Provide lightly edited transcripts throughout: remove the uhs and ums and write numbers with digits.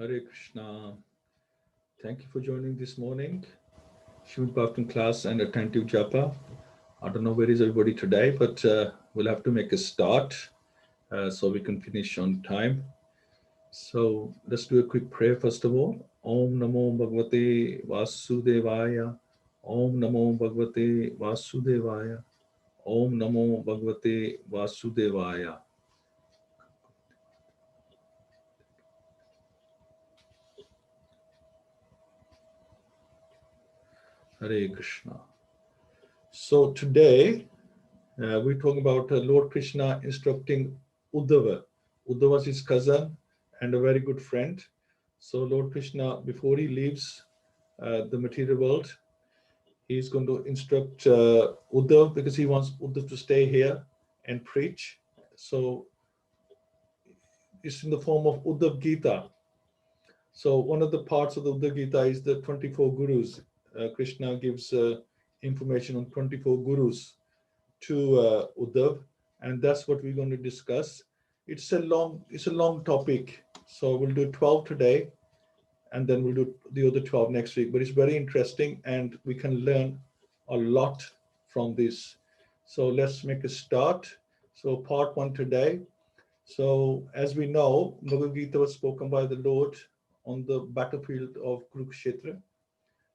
Hare Krishna. Thank you for joining this morning. Shrimad Bhakti class and attentive japa. I don't know where is everybody today, but we'll have to make a start so we can finish on time. So let's do a quick prayer first of all. Om Namo Bhagavate Vasudevaya. Om Namo Bhagavate Vasudevaya. Om Namo Bhagavate Vasudevaya. Hare Krishna. So today we're talking about Lord Krishna instructing Uddhava. Uddhava is his cousin and a very good friend. So Lord Krishna, before he leaves the material world, he's going to instruct Uddhava because he wants Uddhava to stay here and preach. So it's in the form of Uddhava Gita. So one of the parts of the Uddhava Gita is the 24 Gurus. Krishna gives information on 24 Gurus to Uddhav, and that's what we're going to discuss. It's a long topic, so we'll do 12 today, and then we'll do the other 12 next week. But it's very interesting, and we can learn a lot from this. So let's make a start. So part one today. So as we know, Bhagavad-Gita was spoken by the Lord on the battlefield of Kurukshetra,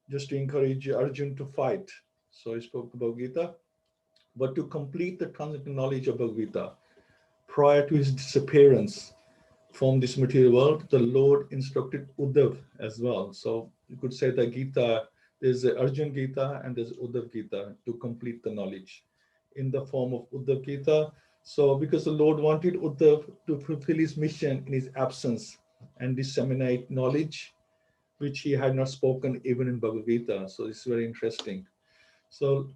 just to encourage Arjun to fight. So he spoke about Gita. But to complete the transcendental knowledge of Bhagavad-Gita, prior to his disappearance from this material world, the Lord instructed Uddhav as well. So you could say that Gita, there's the Arjun Gita and there's Uddhav Gita to complete the knowledge in the form of Uddhav Gita. So because the Lord wanted Uddhav to fulfill his mission in his absence and disseminate knowledge, which he had not spoken even in Bhagavad Gita. So it's very interesting. So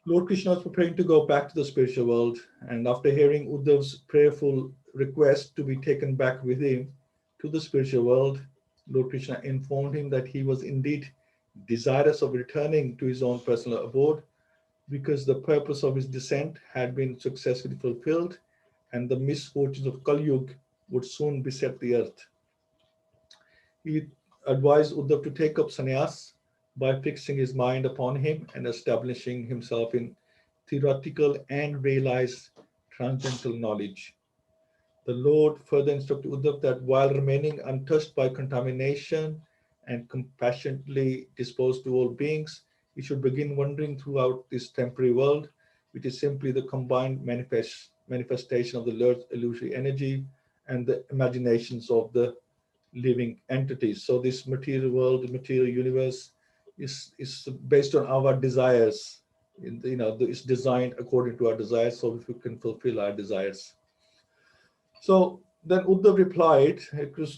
Lord Krishna was preparing to go back to the spiritual world, and after hearing Uddhav's prayerful request to be taken back with him to the spiritual world, Lord Krishna informed him that he was indeed desirous of returning to his own personal abode because the purpose of his descent had been successfully fulfilled and the misfortunes of Kali Yuga would soon beset the earth. He advised Uddhav to take up sannyas by fixing his mind upon him and establishing himself in theoretical and realized transcendental knowledge. The Lord further instructed Uddhav that while remaining untouched by contamination and compassionately disposed to all beings, he should begin wandering throughout this temporary world, which is simply the combined manifestation of the Lord's illusory energy and the imaginations of the living entities. So this material world, the material universe, is based on our desires. It's designed according to our desires, so if we can fulfill our desires. So then Uddhav replied,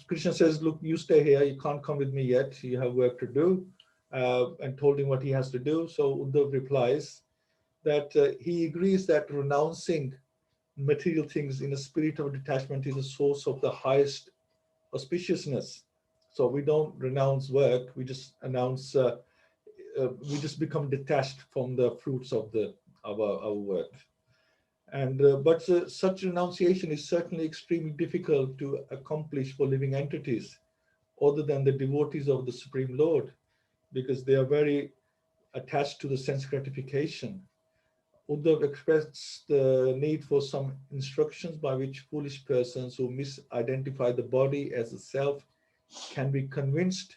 Krishna says, look, you stay here, you can't come with me yet, you have work to do, and told him what he has to do. So Uddhav replies that he agrees that renouncing material things in a spirit of detachment is a source of the highest auspiciousness. So we don't renounce work, we just we just become detached from the fruits of our work. And but such renunciation is certainly extremely difficult to accomplish for living entities other than the devotees of the Supreme Lord, because they are very attached to the sense gratification. Uddhav expressed the need for some instructions by which foolish persons who misidentify the body as a self can be convinced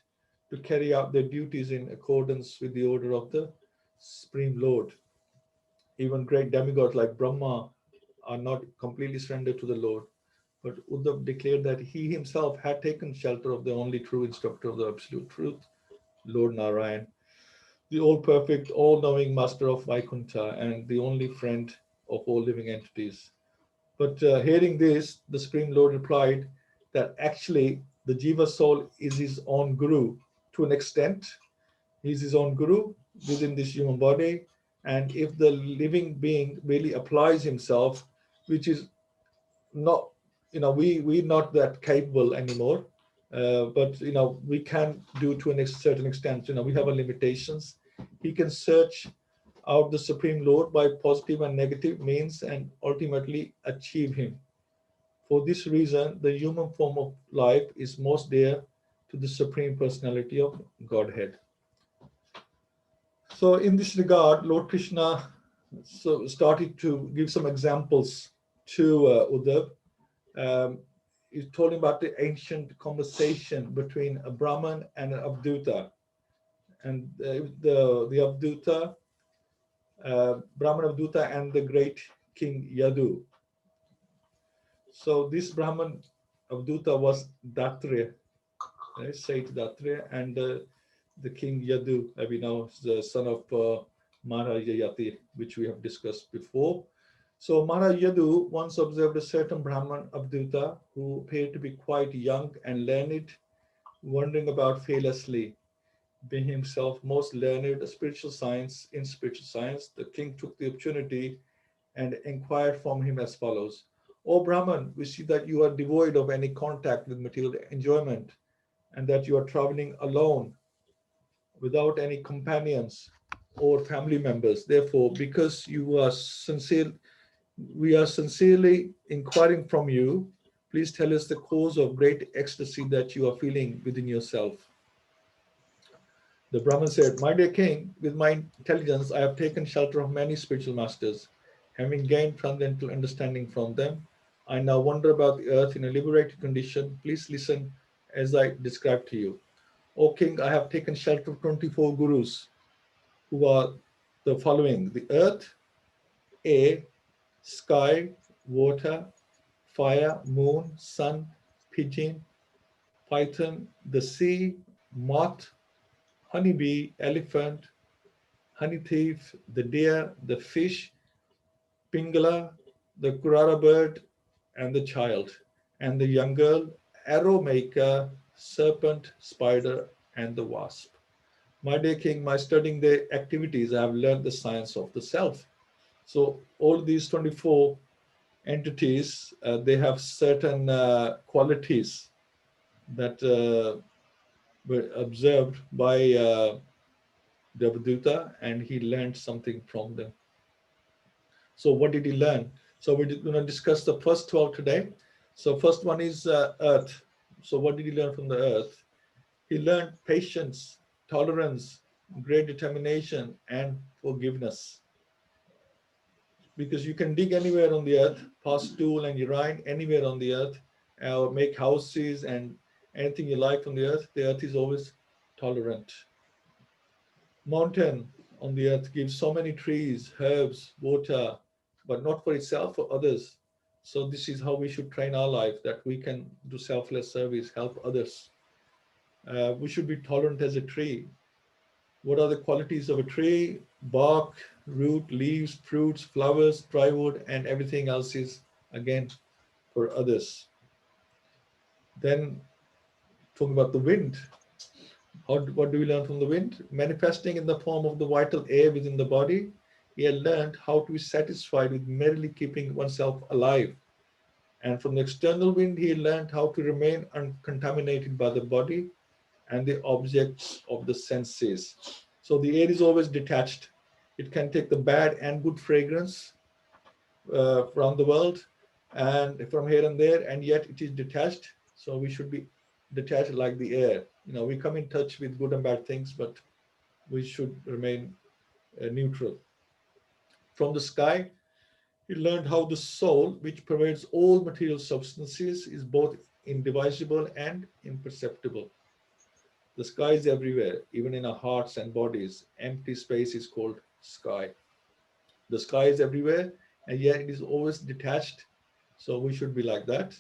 to carry out their duties in accordance with the order of the Supreme Lord. Even great demigods like Brahma are not completely surrendered to the Lord. But Uddhav declared that he himself had taken shelter of the only true instructor of the absolute truth, Lord Narayan, the all-perfect, all-knowing master of Vaikuntha and the only friend of all living entities. But hearing this, the Supreme Lord replied that actually the Jiva soul is his own guru to an extent. He's his own guru within this human body. And if the living being really applies himself, which is not, we're not that capable anymore, but, we can do to a certain extent, we have our limitations. He can search out the Supreme Lord by positive and negative means and ultimately achieve him. For this reason, the human form of life is most dear to the Supreme Personality of Godhead. So in this regard, Lord Krishna started to give some examples to Uddhava. He told him about the ancient conversation between a Brahman and an Avduta. And the Avduta, Brahman Avduta and the great king Yadu. So this Brahman Avduta was Datreya, right? Sage Datreya, and the king Yadu, we know, is the son of Maharaja Yati, which we have discussed before. So Maharaja Yadu once observed a certain Brahman Avduta who appeared to be quite young and learned, wandering about fearlessly. Being himself most learned in spiritual science, the king took the opportunity and inquired from him as follows: O Brahman, we see that you are devoid of any contact with material enjoyment and that you are traveling alone without any companions or family members. Therefore, because you are sincere, we are sincerely inquiring from you. Please tell us the cause of great ecstasy that you are feeling within yourself. The Brahman said, My dear king, with my intelligence, I have taken shelter of many spiritual masters. Having gained transcendental understanding from them, I now wander about the earth in a liberated condition. Please listen as I describe to you. O king, I have taken shelter of 24 gurus, who are the following: the earth, air, sky, water, fire, moon, sun, pigeon, python, the sea, moth, honeybee, elephant, honey thief, the deer, the fish, pingala, the kurara bird, and the child, and the young girl, arrow maker, serpent, spider, and the wasp. My dear king, by studying their activities, I have learned the science of the self. So all these 24 entities, they have certain qualities that were observed by Devadutta, and he learned something from them. So what did he learn? So we're going to discuss the first 12 today. So first one is earth. So what did he learn from the earth? He learned patience, tolerance, great determination, and forgiveness. Because you can dig anywhere on the earth, pass stool and urine anywhere on the earth, or make houses and anything you like on the earth is always tolerant. Mountain on the earth gives so many trees, herbs, water, but not for itself, for others. So this is how we should train our life, that we can do selfless service, help others. We should be tolerant as a tree. What are the qualities of a tree? Bark, root, leaves, fruits, flowers, dry wood, and everything else is, again, for others. Then talking about the wind. What do we learn from the wind? Manifesting in the form of the vital air within the body, he had learned how to be satisfied with merely keeping oneself alive. And from the external wind, he learned how to remain uncontaminated by the body and the objects of the senses. So the air is always detached. It can take the bad and good fragrance from the world and from here and there, and yet it is detached. So we should be detached like the air. We come in touch with good and bad things, but we should remain neutral. From the sky, he learned how the soul, which pervades all material substances, is both indivisible and imperceptible. The sky is everywhere, even in our hearts and bodies. Empty space is called sky. The sky is everywhere, and yet it is always detached. So we should be like that.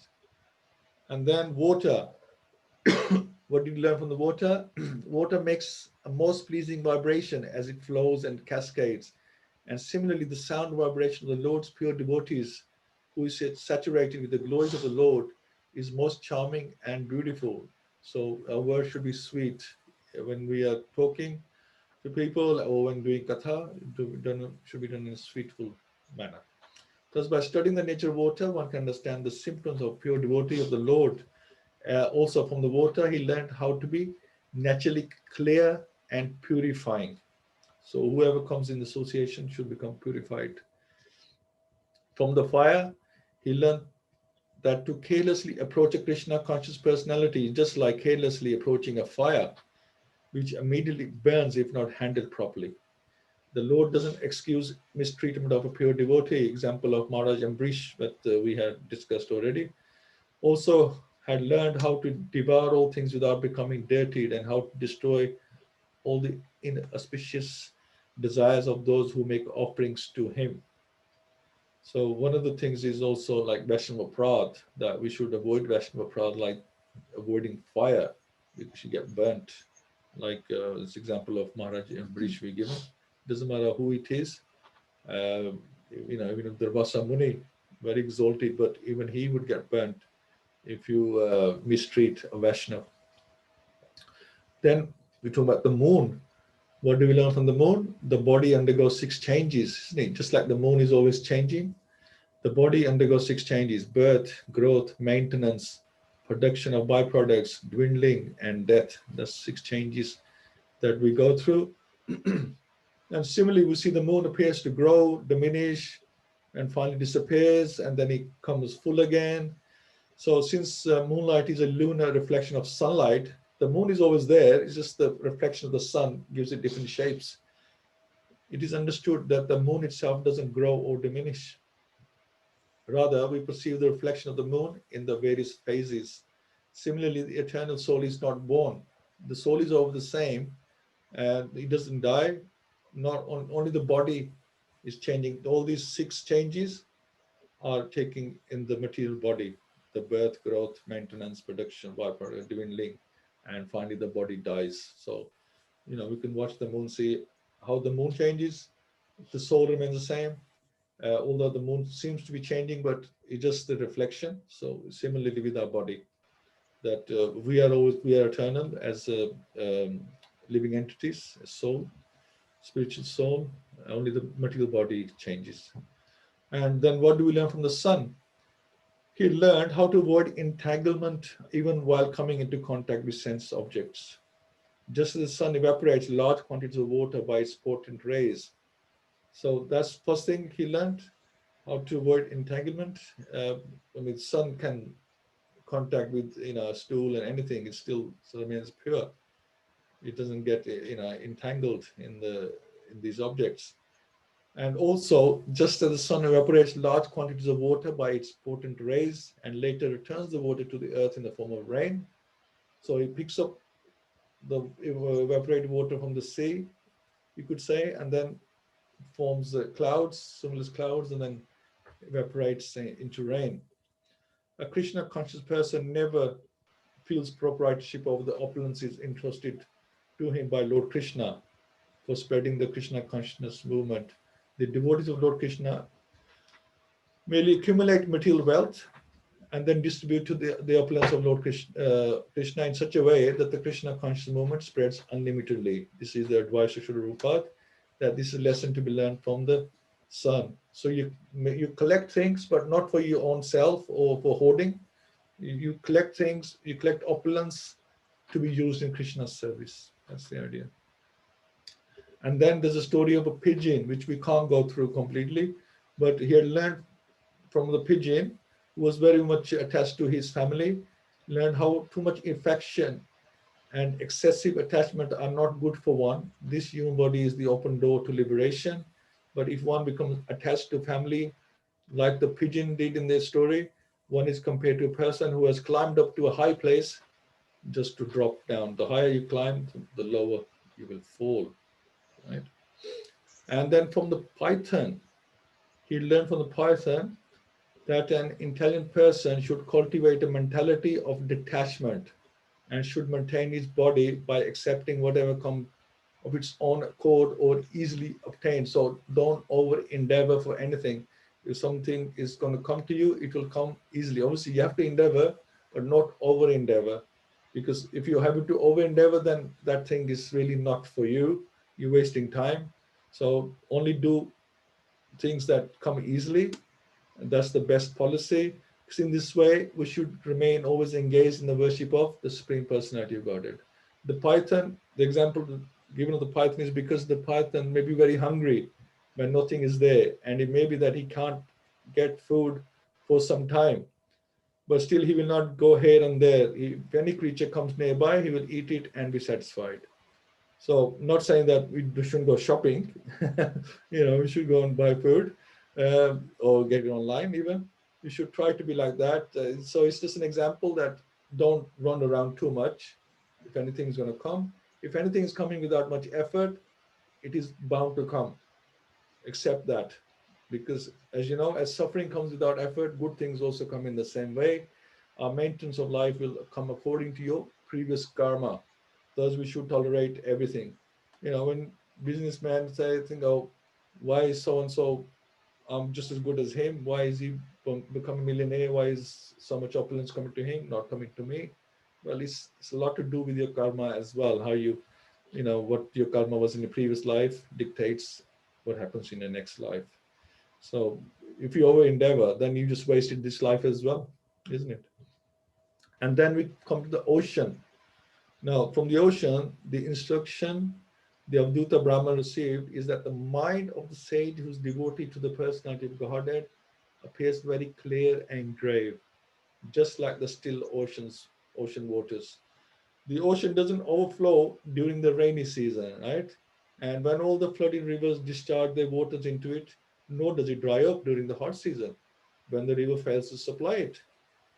And then water. What did you learn from the water? Water makes a most pleasing vibration as it flows and cascades. And similarly, the sound vibration of the Lord's pure devotees, who is saturated with the glories of the Lord, is most charming and beautiful. So our words should be sweet. When we are talking to people or when doing katha, should be done in a sweetful manner. Thus, by studying the nature of water, one can understand the symptoms of pure devotee of the Lord. Also from the water, he learned how to be naturally clear and purifying. So whoever comes in association should become purified. From the fire, he learned that to carelessly approach a Krishna conscious personality is just like carelessly approaching a fire, which immediately burns if not handled properly. The Lord doesn't excuse mistreatment of a pure devotee. Example of Maharaj Ambrish that we had discussed already. Also had learned how to devour all things without becoming dirtied, and how to destroy all the inauspicious desires of those who make offerings to him. So one of the things is also like Vaishnava Prad, that we should avoid Vaishnava Prad like avoiding fire, because you get burnt. Like this example of Maharaj Ambrish we given. Doesn't matter who it is. Even if there was a Muni, very exalted, but even he would get burnt if you mistreat a Vaishnava. Then we talk about the moon. What do we learn from the moon? The body undergoes 6 changes, isn't it? Just like the moon is always changing, the body undergoes 6 changes: birth, growth, maintenance, production of byproducts, dwindling, and death. That's 6 changes that we go through. And similarly, we see the moon appears to grow, diminish, and finally disappears, and then it comes full again. So since moonlight is a lunar reflection of sunlight, the moon is always there. It's just the reflection of the sun gives it different shapes. It is understood that the moon itself doesn't grow or diminish. Rather, we perceive the reflection of the moon in the various phases. Similarly, the eternal soul is not born. The soul is always the same, and it doesn't die. Only the body is changing. All these 6 changes are taking in the material body: the birth, growth, maintenance, production, byproduct, dwindling, and finally the body dies. So, we can watch the moon, see how the moon changes. The soul remains the same, although the moon seems to be changing, but it's just the reflection. So similarly with our body, that we are eternal as living entities, a soul, spiritual soul. Only the material body changes. And then what do we learn from the sun? He learned how to avoid entanglement even while coming into contact with sense objects. Just as the sun evaporates large quantities of water by its potent rays. So that's first thing he learned, how to avoid entanglement. Sun can contact with a stool and anything, it still remains pure. It doesn't get entangled in these objects. And also, just as the sun evaporates large quantities of water by its potent rays and later returns the water to the earth in the form of rain, so it picks up the evaporated water from the sea, you could say, and then forms clouds, cumulus clouds, and then evaporates into rain. A Krishna conscious person never feels proprietorship over the opulences entrusted to him by Lord Krishna for spreading the Krishna consciousness movement. The devotees of Lord Krishna merely accumulate material wealth and then distribute to the opulence of Lord Krishna in such a way that the Krishna conscious movement spreads unlimitedly. This is the advice of Srila Prabhupada, that this is a lesson to be learned from the sun. So you collect things, but not for your own self or for hoarding. You collect things, you collect opulence to be used in Krishna's service. That's the idea. And then there's a story of a pigeon, which we can't go through completely, but he had learned from the pigeon, who was very much attached to his family, learned how too much affection and excessive attachment are not good for one. This human body is the open door to liberation. But if one becomes attached to family, like the pigeon did in their story, one is compared to a person who has climbed up to a high place just to drop down. The higher you climb, the lower you will fall. Right? And then from the python, he learned from the python that an intelligent person should cultivate a mentality of detachment and should maintain his body by accepting whatever comes of its own accord or easily obtained. So don't over endeavor for anything. If something is going to come to you, it will come easily. Obviously, you have to endeavor, but not over endeavor. Because if you have to over endeavor, then that thing is really not for you. You're wasting time. So only do things that come easily. And that's the best policy. Because in this way, we should remain always engaged in the worship of the Supreme Personality of Godhead. The python, the example given of the python is because the python may be very hungry when nothing is there. And it may be that he can't get food for some time. but still he will not go here and there. If any creature comes nearby, he will eat it and be satisfied. So not saying that we shouldn't go shopping, we should go and buy food or get it online even. You should try to be like that. So it's just an example that don't run around too much. If anything is going to come, if anything is coming without much effort, it is bound to come. Accept that. Because as you know, as suffering comes without effort, good things also come in the same way. Our maintenance of life will come according to your previous karma. Thus, we should tolerate everything. When businessmen say, oh, why is so and so just as good as him? Why is he become a millionaire? Why is so much opulence coming to him, not coming to me? Well, it's a lot to do with your karma as well. How what your karma was in your previous life dictates what happens in the next life. So if you over endeavor, then you just wasted this life as well, isn't it? And then we come to the ocean. Now, from the ocean, the instruction the Avduta Brahman received is that the mind of the sage who is devotee to the personality of Godhead appears very clear and grave, just like the still ocean waters. The ocean doesn't overflow during the rainy season, right? And when all the flooding rivers discharge their waters into it, nor does it dry up during the hot season when the river fails to supply it.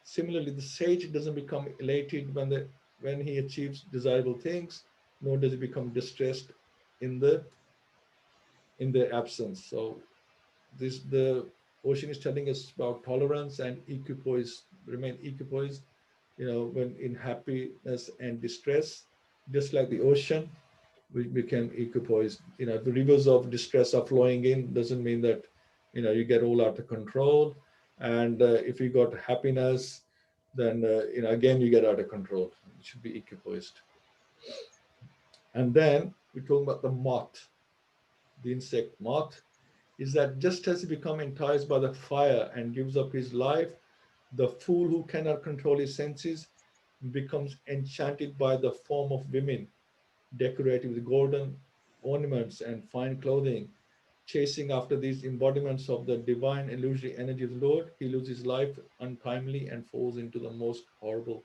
Similarly, the sage doesn't become elated when he achieves desirable things, nor does he become distressed in their absence. So the ocean is telling us about tolerance and equipoise, remain equipoised, when in happiness and distress, just like the ocean, we become equipoised. If the rivers of distress are flowing in, doesn't mean that, you get all out of control. And if you got happiness, then, again, you get out of control. It should be equipoised. And then we talk about the moth, the insect moth, is that just as he becomes enticed by the fire and gives up his life, the fool who cannot control his senses becomes enchanted by the form of women, decorated with golden ornaments and fine clothing. Chasing after these embodiments of the divine illusory energy of the Lord, he loses life untimely and falls into the most horrible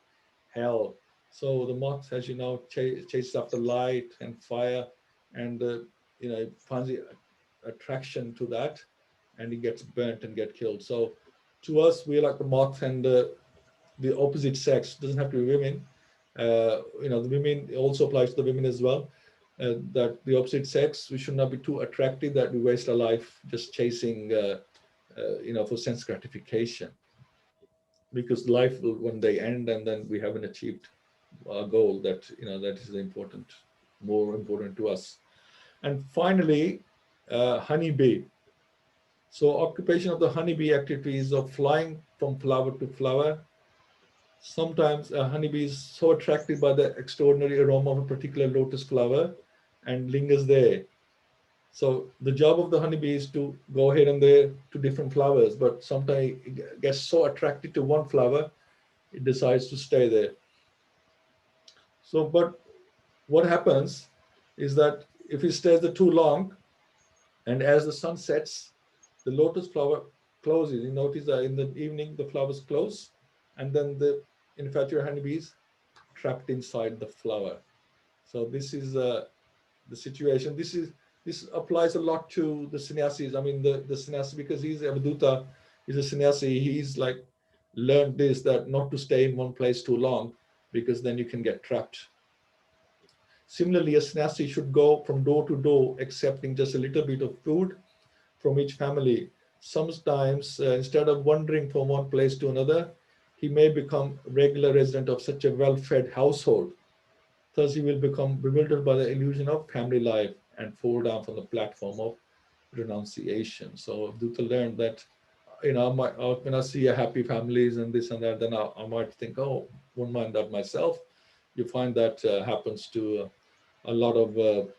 hell. So the moth, as you know, chases after light and fire, and finds the attraction to that, and he gets burnt and get killed. So to us, we're like the moth, and the opposite sex doesn't have to be women. The women also applies to the women as well. That the opposite sex, we should not be too attractive that we waste our life just chasing, for sense gratification, because life will one day end, and then we haven't achieved our goal. That is more important to us. And finally, honeybee. So occupation of the honeybee activity is of flying from flower to flower. Sometimes a honeybee is so attracted by the extraordinary aroma of a particular lotus flower and lingers there. So the job of the honeybee is to go here and there to different flowers, but sometimes it gets so attracted to one flower, it decides to stay there. So, but what happens is that if it stays there too long, and as the sun sets, the lotus flower closes. You notice that in the evening the flowers close, and then the infatuated honeybees trapped inside the flower. So this is the situation. This applies a lot to the sannyasis. I mean, the sannyasi, because he's a Avadhuta, he's a sannyasi. He's like learned this, that not to stay in one place too long, because then you can get trapped. Similarly, a sannyasi should go from door to door, accepting just a little bit of food from each family. Sometimes, instead of wandering from one place to another, he may become a regular resident of such a well-fed household. Thus, he will become bewildered by the illusion of family life and fall down from the platform of renunciation. So, Dutta learned that, when I see a happy families and this and that, then I might think, oh, won't mind that myself. You find that happens to a lot of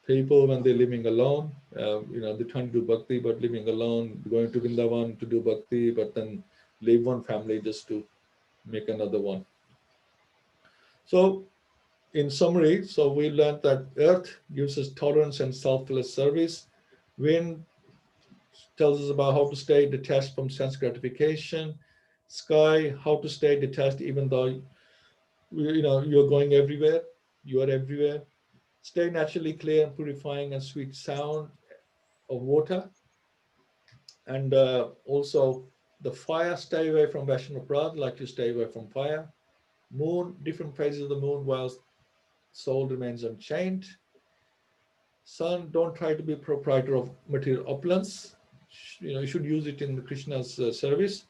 people when they're living alone. They're trying to do bhakti, but living alone, going to Vrindavan to do bhakti, but then leave one family just to make another one. So, in summary, so we learned that earth gives us tolerance and selfless service. Wind tells us about how to stay detached from sense gratification. Sky, how to stay detached even though you're going everywhere. You are everywhere. Stay naturally clear and purifying and sweet sound of water. And also the fire, stay away from Vaishnav Prad, like you stay away from fire. Moon, different phases of the moon whilst soul remains unchained. Sun, don't try to be proprietor of material opulence. You should use it in Krishna's service.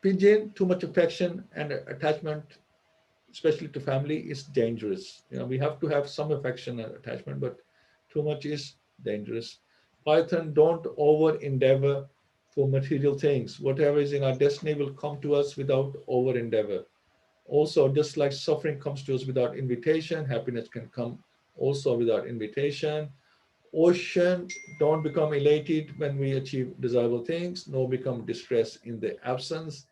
Pigeon, too much affection and attachment, especially to family, is dangerous. We have to have some affection and attachment, but too much is dangerous. Python, don't over endeavor for material things. Whatever is in our destiny will come to us without over endeavor. Also, just like suffering comes to us without invitation, happiness can come also without invitation. Ocean, don't become elated when we achieve desirable things, nor become distressed in the absence.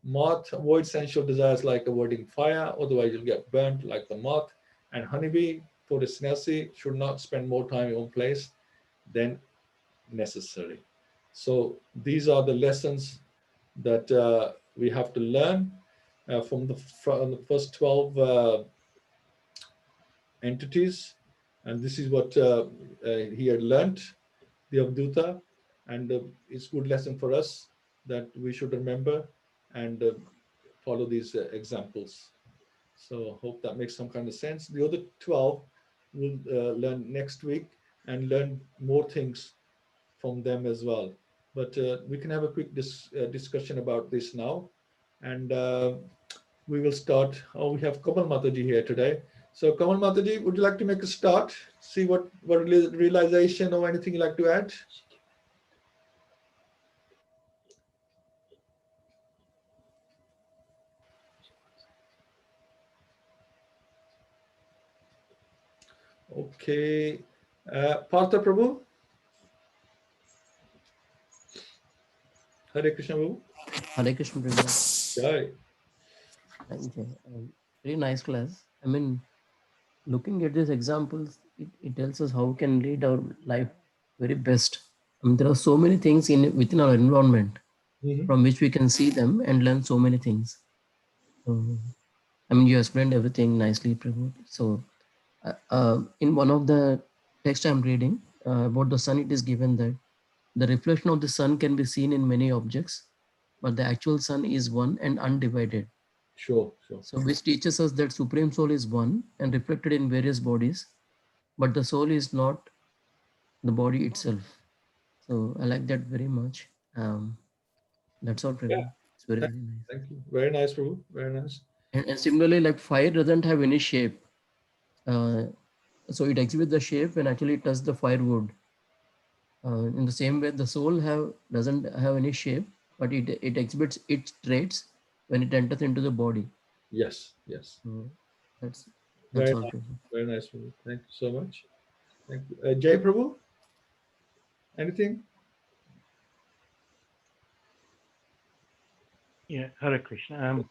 Moth, avoid sensual desires like avoiding fire, otherwise you'll get burnt like the moth. And honeybee, for the sannyasi, should not spend more time in one place than necessary. So these are the lessons that we have to learn from the first 12 entities. And this is what he had learned, the Avduta. And it's a good lesson for us that we should remember and follow these examples. So hope that makes some kind of sense. The other 12 will learn next week and learn more things from them as well. But we can have a quick discussion about this now. And we will start. Oh, we have Kamal Mataji here today. So Kamal Mataji, would you like to make a start? See what realization or anything you'd like to add? Okay. Partha Prabhu? Hare Krishna Prabhu? Hare Krishna Prabhu. Jai. Thank you. Very nice class. I mean, looking at these examples, it tells us how we can lead our life very best. I mean, there are so many things within our environment from which we can see them and learn so many things. I mean, you explained everything nicely, Prabhu. So, in one of the text I'm reading about the sun, it is given that the reflection of the sun can be seen in many objects, but the actual sun is one and undivided. Sure. So, which teaches us that Supreme Soul is one and reflected in various bodies, but the soul is not the body itself. So, I like that very much. That's all, Yeah. Prabhu. It's very, very nice. Thank you. Very nice, Prabhu. Very nice. And similarly, like fire doesn't have any shape. So it exhibits the shape when actually it touches the firewood. In the same way, the soul doesn't have any shape, but it exhibits its traits when it enters into the body. Yes. So that's Very all. nice. Very nice, Prabhu. Thank you so much. Thank you. Jai Prabhu? Anything? Yeah, Hare Krishna.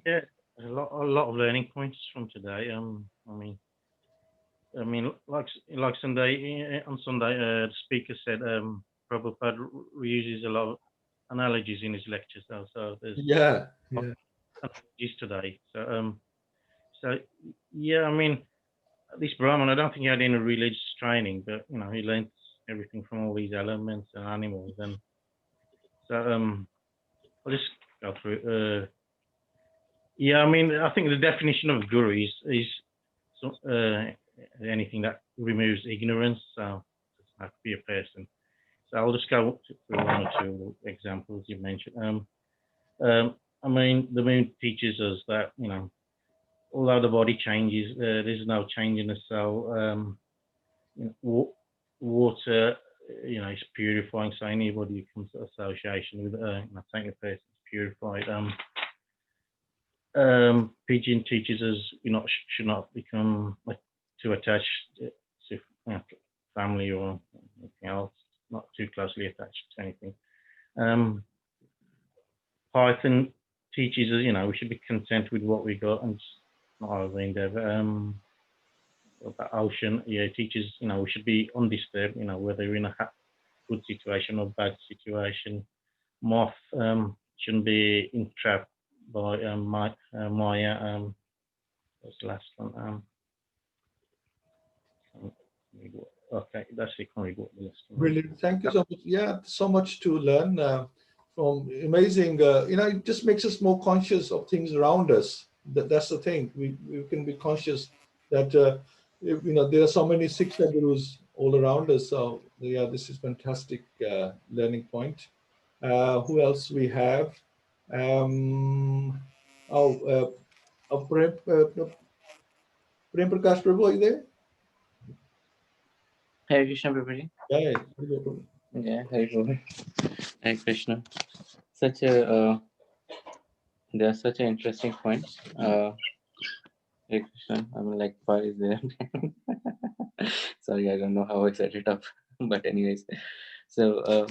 Yeah, a lot of learning points from today. Like Sunday on Sunday, the speaker said Prabhupada reuses a lot of analogies in his lectures. So there's analogies today. So yeah, I mean, this Brahman, I don't think he had any religious training, but he learned everything from all these elements and animals, and so I'll just go through. Yeah, I mean, I think the definition of guru is anything that removes ignorance. So it doesn't have to be a person. So I'll just go through one or two examples you mentioned. I mean, the moon teaches us that although the body changes, there's no change in the cell. Water, is purifying. So anybody who comes to association with a tainted person is purified. Pigeon teaches us should not become too attached to family or anything else, not too closely attached to anything. Python teaches us, we should be content with what we got and not over endeavor. The ocean, it teaches, we should be undisturbed, whether we're in a good situation or bad situation. moth shouldn't be entrapped by Maya. What's the last one? Okay, that's it. Brilliant. Thank you so much. Yeah, so much to learn from amazing. It just makes us more conscious of things around us. That's the thing. We can be conscious that there are so many Siksha gurus all around us. So yeah, this is fantastic learning point. Who else we have? Prem Prakash Prabhu, are you there? Hare Krishna, Prabhuji. Yeah. Yeah, Hare Krishna. Hare Krishna. There are such an interesting points. Hare Krishna. I mean, like, fire is there. Sorry, I don't know how I set it up, but anyways, so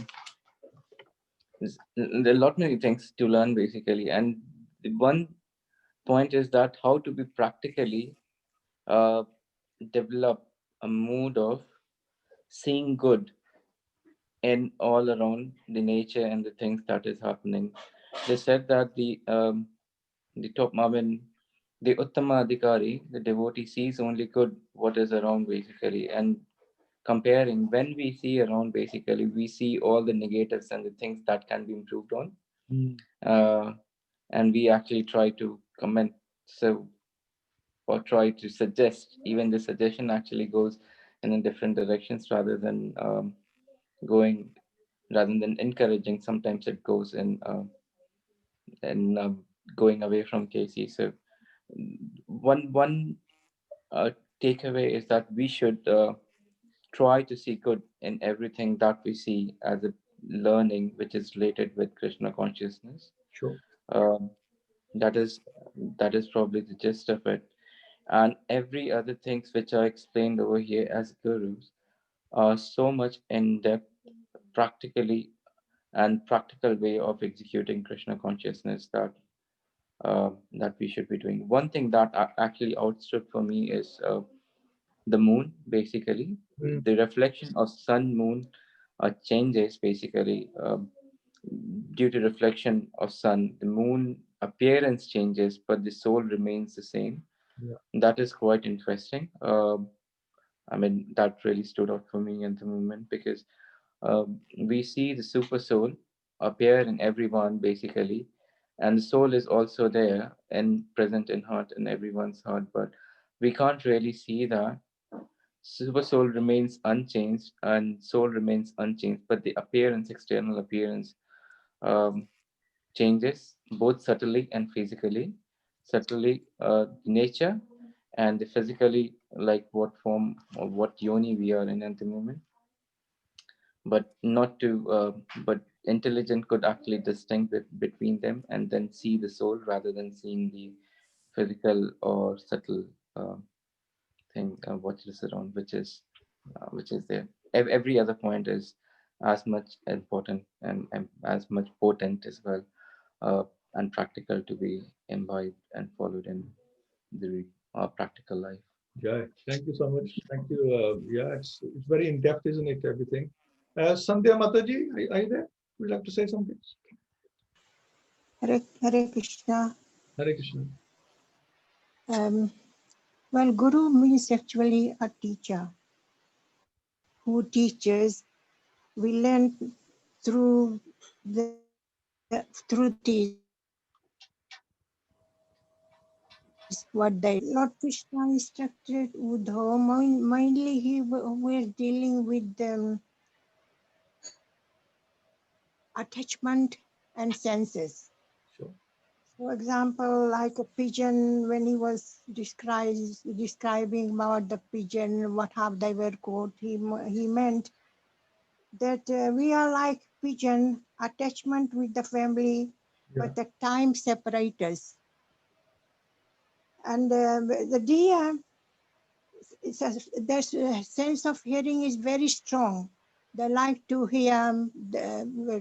there are a lot many things to learn basically, and the one point is that how to be practically develop a mood of seeing good in all around the nature and the things that is happening. They said that the top, I mean, the Uttama Adhikari, the devotee, sees only good what is around basically, and comparing when we see around basically, we see all the negatives and the things that can be improved on, and we actually try to comment. So, or try to suggest, even the suggestion actually goes in a different directions rather than encouraging. Sometimes it goes in going away from KC. So one takeaway is that we should try to see good in everything that we see as a learning which is related with Krishna consciousness. Sure. That is probably the gist of it. And every other things which are explained over here as gurus are so much in depth, practically and practical way of executing Krishna consciousness that we should be doing. One thing that actually outstood for me is the moon. Basically, the reflection of sun moon changes basically due to reflection of sun. The moon appearance changes, but the soul remains the same. Yeah. That is quite interesting. I mean, that really stood out for me at the moment because we see the super soul appear in everyone basically, and the soul is also there and present in heart, in everyone's heart, but we can't really see that. Super soul remains unchanged and soul remains unchanged, but the appearance, external appearance, changes both subtly and physically. Subtly, nature, and the physically, like what form or what yoni we are in at the moment. But not to, but intelligent could actually distinguish between them and then see the soul rather than seeing the physical or subtle thing what is around, which is there. Every other point is as much important and as much potent as well, and practical to be imbibed and followed in the practical life. Yeah, thank you so much. Thank you. Yeah, it's very in depth, isn't it? Everything. Sandhya Mataji, are you there? Would you like to say something? Hare Krishna. Hare Krishna. Well, Guru means actually a teacher who teaches. We learn through the what they. Lord Krishna instructed Uddhava. Mainly he was dealing with attachment and senses. Sure. For example, like a pigeon, when he was describing about the pigeon, how they were caught, he meant that we are like pigeon, attachment with the family, but the time separates us. And the deer, their sense of hearing is very strong. They like to hear,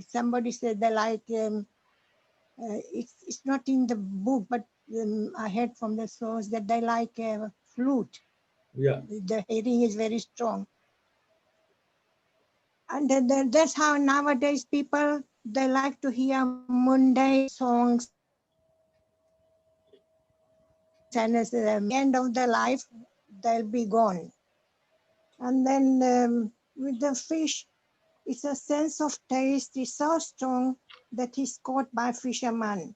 somebody said they like, it's not in the book, but I heard from the source that they like a flute. Yeah. The hearing is very strong. And that's how nowadays people they like to hear mundane songs, and at the end of their life, they'll be gone. And then with the fish, it's a sense of taste is so strong that he's caught by fishermen.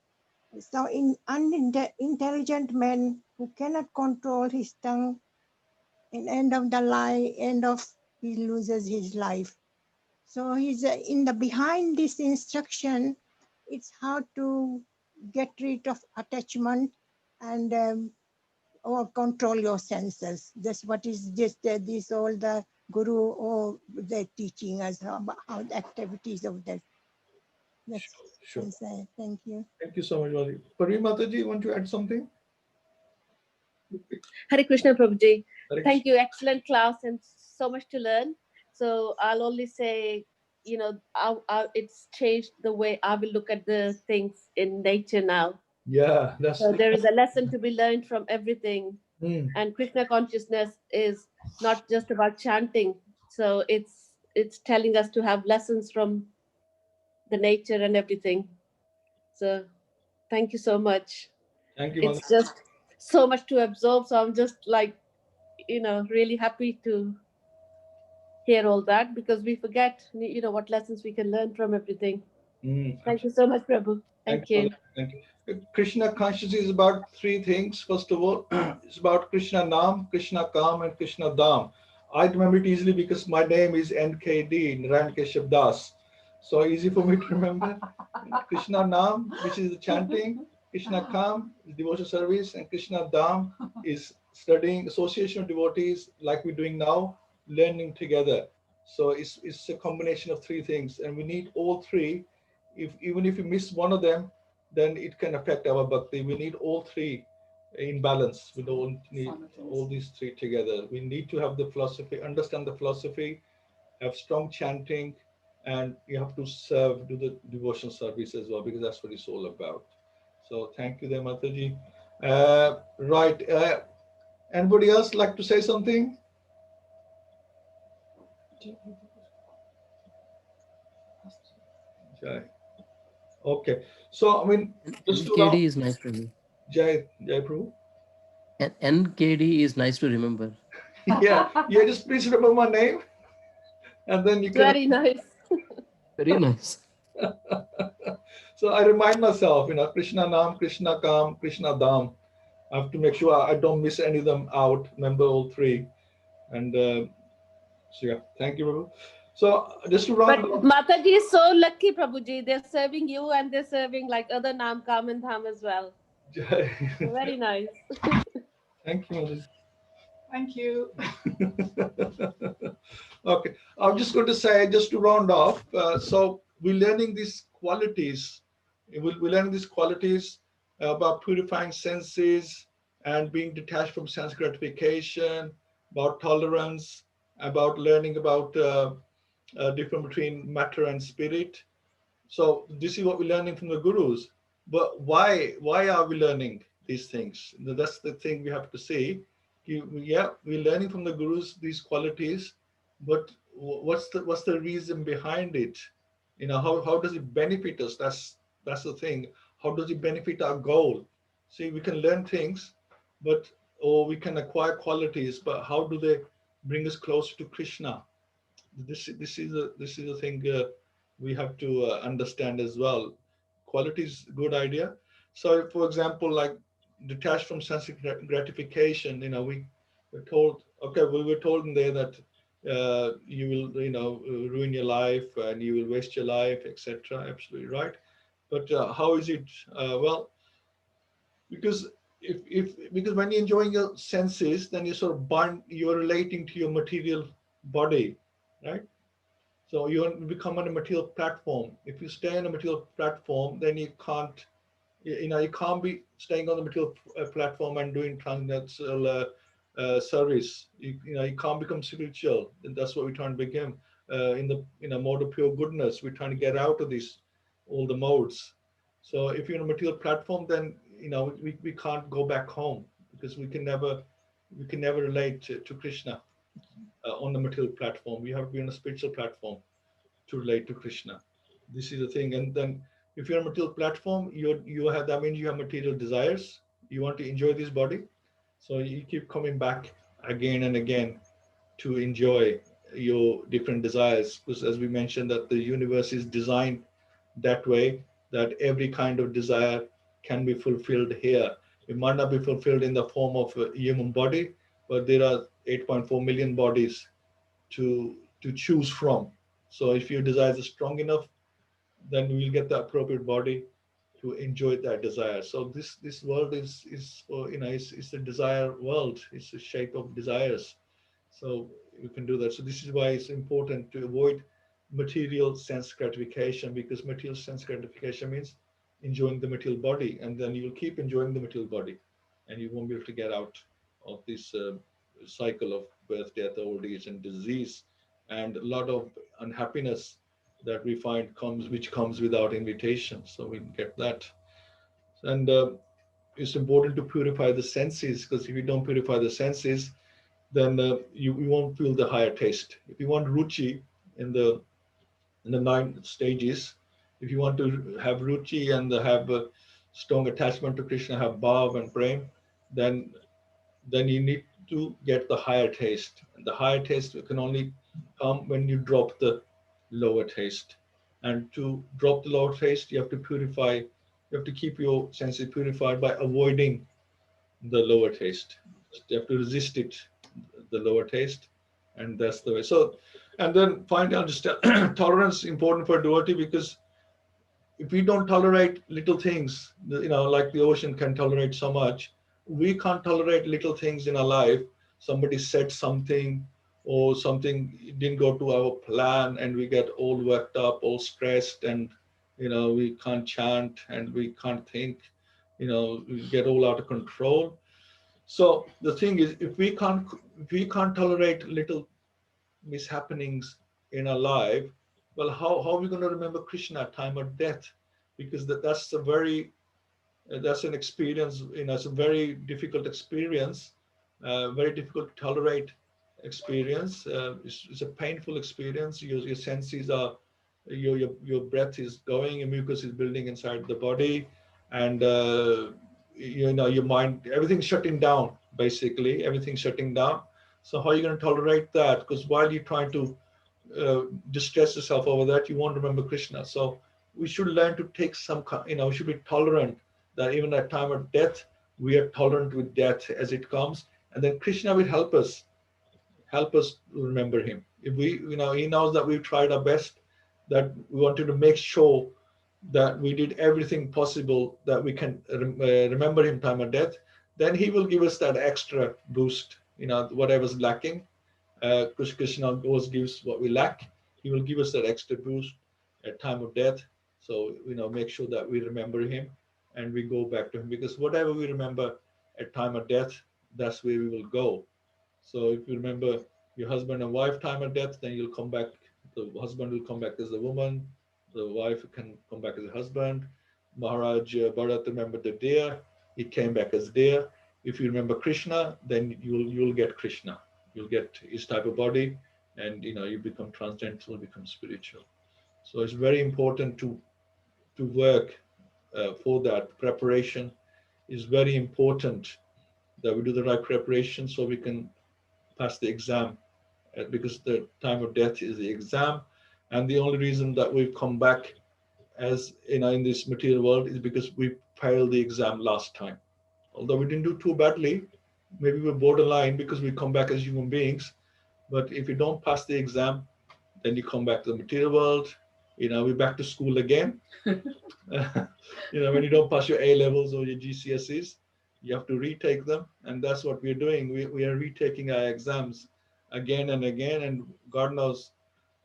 So unintelligent man who cannot control his tongue, in end of the lie, he loses his life. So he's in the behind this instruction, it's how to get rid of attachment and or control your senses. That's what is just this all the guru or they're teaching us how the activities of that. That's Sure. thank you. Thank you so much, Wali. Pari Mataji, you want to add something? Hare Krishna, Prabhuji. Hare Thank Krishna. you. Excellent class and so much to learn. So I'll only say, it's changed the way I will look at the things in nature now. Yeah, that's So there is a lesson to be learned from everything. Mm. And Krishna consciousness is not just about chanting. So it's telling us to have lessons from the nature and everything. So thank you so much. Thank you, Mataji. It's just so much to absorb. So I'm just like, really happy to hear all that, because we forget, what lessons we can learn from everything. Thank you so much, Prabhu. Thank you. Thank you. Krishna consciousness is about three things. First of all, it's about Krishna Nam, Krishna Kam, and Krishna Dham. I remember it easily because my name is NKD, Narayan Keshav Das. So easy for me to remember. Krishna Nam, which is the chanting, Krishna Kam is devotional service, and Krishna Dham is studying, association of devotees like we're doing now, learning together. So it's a combination of three things, and we need all three. Even if you miss one of them, then it can affect our bhakti. We need all three in balance. We don't need all these three together. We need to have the philosophy, understand the philosophy, have strong chanting, and you have to serve, do the devotional service as well, because that's what it's all about. So thank you there, Mataji. Right. Anybody else like to say something? Jai. Okay. So, I mean, just to NKD is nice to me. Jai Prabhu. And NKD is nice to remember. Yeah, just please remember my name, and then you can. Very nice. Very nice. So I remind myself, Krishna Nam, Krishna Kam, Krishna Dham. I have to make sure I don't miss any of them out. Remember all three, and so yeah, thank you, Prabhu. So just to But round. Mataji is so lucky, Prabhuji. They're serving you and they're serving like other Nam, Kam and Dham as well. Very nice. Thank you, Mataji. Thank you. Okay, I'm just going to say, just to round off, so we're learning these qualities. We're learning these qualities about purifying senses and being detached from sense gratification, about tolerance, about learning about difference between matter and spirit. So this is what we're learning from the gurus. But why are we learning these things? That's the thing we have to see. Yeah, we're learning from the gurus these qualities, but what's the reason behind it? How does it benefit us? That's the thing. How does it benefit our goal? See, we can learn things, or we can acquire qualities, but how do they bring us closer to Krishna? This is a thing we have to understand as well. Quality is good idea. So, for example, like detached from sensory gratification, we were told, we were told in there that you will, ruin your life and you will waste your life, etc. Absolutely right. But how is it? Well, because because when you're enjoying your senses, then you're relating to your material body, right? So you become on a material platform. If you stay on a material platform, then you can't be staying on the material platform and doing transcendental service. You can't become spiritual. And that's what we're trying to become in the mode of pure goodness. We're trying to get out of all the modes. So if you're on a material platform, then we can't go back home, because we can never relate to Krishna on the material platform. We have to be on a spiritual platform to relate to Krishna. This is the thing. And then if you're a material platform, you have, that means you have material desires. You want to enjoy this body. So you keep coming back again and again to enjoy your different desires. Because as we mentioned, that the universe is designed that way, that every kind of desire can be fulfilled here. It might not be fulfilled in the form of a human body, but there are 8.4 million bodies to choose from. So if your desires are strong enough, then we will get the appropriate body to enjoy that desire. So this world is it's a desire world. It's a shape of desires. So you can do that. So this is why it's important to avoid material sense gratification, because material sense gratification means enjoying the material body, and then you'll keep enjoying the material body, and you won't be able to get out of this cycle of birth, death, old age, and disease, and a lot of unhappiness that we find which comes without invitation. So we get that, and it's important to purify the senses, because if you don't purify the senses, then you won't feel the higher taste. If you want ruchi in the 9 stages, if you want to have ruchi and have a strong attachment to Krishna, have bhav and prem, then you need to get the higher taste. And the higher taste can only come when you drop the lower taste. And to drop the lower taste, you have to purify, you have to keep your senses purified by avoiding the lower taste. You have to resist it, the lower taste, and that's the way. So, and then finally understand tolerance is important for a devotee, because if we don't tolerate little things, like the ocean can tolerate so much, we can't tolerate little things in our life. Somebody said something, or something didn't go to our plan, and we get all worked up, all stressed, and we can't chant and we can't think, we get all out of control. So the thing is, if we can't tolerate little mishappenings in our life, well, how are we going to remember Krishna at time of death? Because that's an experience, it's a very difficult experience, very difficult to tolerate experience. It's a painful experience. Your senses are, your breath is going, your mucus is building inside the body, and your mind, everything's shutting down, basically, everything's shutting down. So how are you going to tolerate that? Because while you're trying to distress yourself over that, you won't remember Krishna. So we should learn to take some, we should be tolerant, that even at time of death, we are tolerant with death as it comes. And then Krishna will help us remember him. If we, he knows that we've tried our best, that we wanted to make sure that we did everything possible that we can remember him time of death, then he will give us that extra boost, whatever's lacking. Krishna always gives what we lack. He will give us that extra boost at time of death. So, make sure that we remember him and we go back to him, because whatever we remember at time of death, that's where we will go. So if you remember your husband and wife time of death, then you'll come back. The husband will come back as a woman. The wife can come back as a husband. Maharaj Bharat remembered the deer. He came back as deer. If you remember Krishna, then you'll get Krishna. You'll get his type of body, and you become transcendental, become spiritual. So it's very important to work for that. Preparation is very important, that we do the right preparation so we can pass the exam, because the time of death is the exam. And the only reason that we've come back as in this material world is because we failed the exam last time. Although we didn't do too badly, maybe we're borderline because we come back as human beings. But if you don't pass the exam, then you come back to the material world. We're back to school again. When you don't pass your A levels or your GCSEs, you have to retake them. And that's what we're doing. We are retaking our exams again and again. And God knows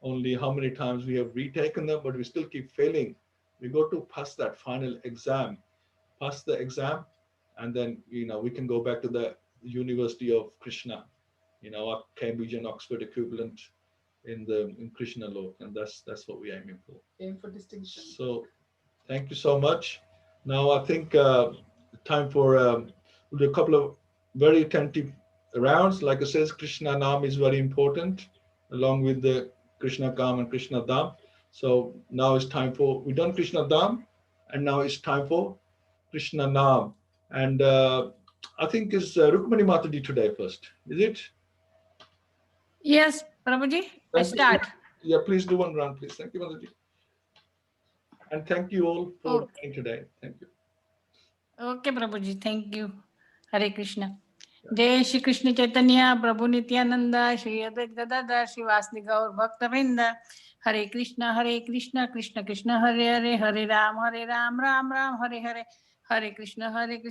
only how many times we have retaken them, but we still keep failing. We go to pass that final exam, pass the exam, and then, we can go back to the University of Krishna, our Cambridge and Oxford equivalent in Krishna Lok, and that's what we're aiming for. Aim for distinction. So thank you so much. Now I think time for we'll do a couple of very attentive rounds. Like I says, Krishna Nam is very important, along with the Krishna Kam and Krishna Dham. So now it's time for, we done Krishna Dham, and now it's time for Krishna Naam. And I think it's Rukmani Mataji today first, is it? Yes, Prabhuji, I start. Yeah, please do one round, please. Thank you, Mataji. And thank you all for Okay. coming today. Thank you. Okay, Prabhuji, thank you. Hare Krishna. Jai Shri Krishna Chaitanya, Prabhu Nityananda, Shri Advaita Gadadhar, Shri Vasni Gaur Bhakta Vrinda. Hare Krishna, Krishna Krishna, Hare Hare, Hare Ram, Ram Ram, Hare Hare, Hare Krishna, Krishna.